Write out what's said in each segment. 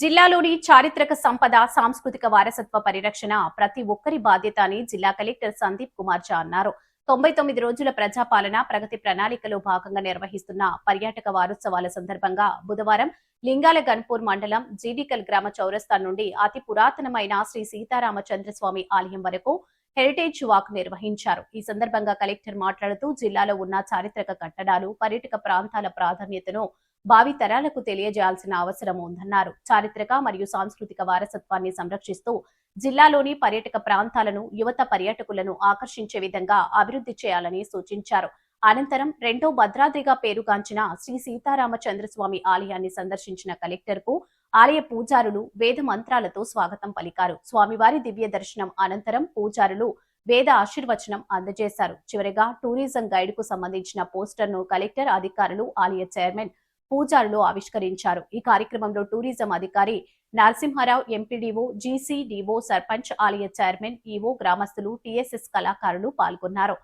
జిల్లాలోని చారిత్రక సంపద, సాంస్కృతిక వారసత్వ పరిరక్షణ ప్రతి ఒక్కరి బాధ్యత అని జిల్లా కలెక్టర్ సందీప్ కుమార్ ఝా అన్నారు. 99 రోజుల ప్రజాపాలన ప్రగతి ప్రణాళికలో భాగంగా నిర్వహిస్తున్న పర్యాటక వారోత్సవాల సందర్భంగా బుధవారం లింగాల గన్పూర్ మండలం జీడికల్ గ్రామ చౌరస్తా నుండి అతి పురాతనమైన శ్రీ సీతారామచంద్రస్వామి ఆలయం వరకు హెరిటేజ్ వాక్ నిర్వహించారు. ఈ సందర్భంగా కలెక్టర్ మాట్లాడుతూ జిల్లాలో ఉన్న చారిత్రక కట్టడాలు, పర్యాటక ప్రాంతాల ప్రాధాన్యతను భావి తరాలకు తెలియజేయాల్సిన అవసరం ఉందన్నారు. చారిత్రక మరియు సాంస్కృతిక వారసత్వాన్ని సంరక్షిస్తూ జిల్లాలోని పర్యాటక ప్రాంతాలను యువత పర్యాటకులను ఆకర్షించే విధంగా అభివృద్ధి చేయాలని సూచించారు. అనంతరం రెండో భద్రాద్రిగా పేరుగాంచిన శ్రీ సీతారామచంద్రస్వామి ఆలయాన్ని సందర్శించిన కలెక్టర్ కు ఆలయ పూజారులు వేద మంత్రాలతో స్వాగతం పలికారు. స్వామివారి దివ్య దర్శనం అనంతరం పూజారులు వేద ఆశీర్వచనం అందజేశారు. చివరిగా టూరిజం గైడ్ కు సంబంధించిన పోస్టర్ ను కలెక్టర్, అధికారులు, ఆలయ చైర్మన్, పూజారులు ఆవిష్కరించారు. ఈ కార్యక్రమంలో టూరిజం అధికారి నరసింహారావు, ఎంపీడీఓ, జీసీడీఓ, సర్పంచ్, ఆలయ చైర్మన్, ఈవో, గ్రామస్తులు, టీఎస్ఎస్ కళాకారులు పాల్గొన్నారు.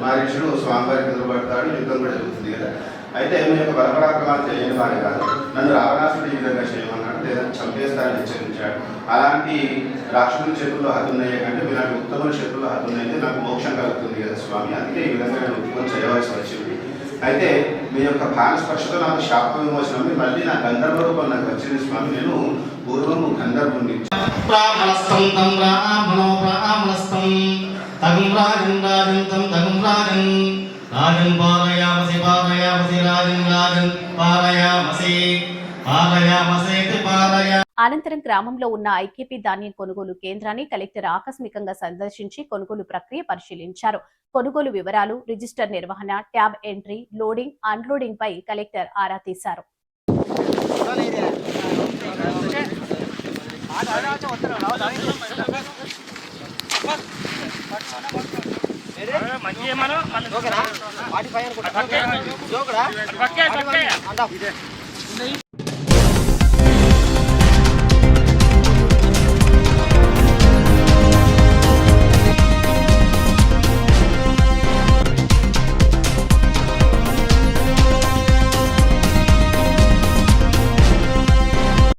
మహర్షుడు స్వామివారికి ఎదురుపడతాడు, యుద్ధం కూడా జరుగుతుంది కదా. అయితే మీ యొక్క బలపరాక్రమాలు తెలియని వాడే కాదు, నన్ను రావణాసుడు ఈ విధంగా చేయమన్నాడు, లేదా చంపేస్తానని హెచ్చరించాడు. అలాంటి రాక్షసుల చేతుల్లో హతున్నయ్యే కంటే మీలాంటి ఉత్తమ చేతుల్లో హతున్నైతే నాకు మోక్షం కలుగుతుంది కదా స్వామి. అందుకే ఈ విధంగా నేను ఉత్తమం చేయవలసి వచ్చింది. అయితే మీ యొక్క భానస్పర్శతో నాకు శాప విమోచనం, మళ్ళీ నా గంధర్వ రూపం నాకు వచ్చింది స్వామి. నేను పూర్వము గంధర్వుని. తగం రాజన్ రాజన్ తం తగం రాజన్ రాజన్ పాలయామసి పాలయామసి రాజన్ రాజన్ పాలయామసి పాలయామసేతి పాలయా. అనంతరం గ్రామంలో ఉన్న ఐకేపీ ధాన్యం కొనుగోలు కేంద్రాన్ని కలెక్టర్ ఆకస్మికంగా సందర్శించి కొనుగోలు ప్రక్రియ పరిశీలించారు. కొనుగోలు వివరాలు, రిజిస్టర్ నిర్వహణ, ట్యాబ్ ఎంట్రీ, లోడింగ్, అన్లోడింగ్ పై కలెక్టర్ ఆరా తీశారు. మంచి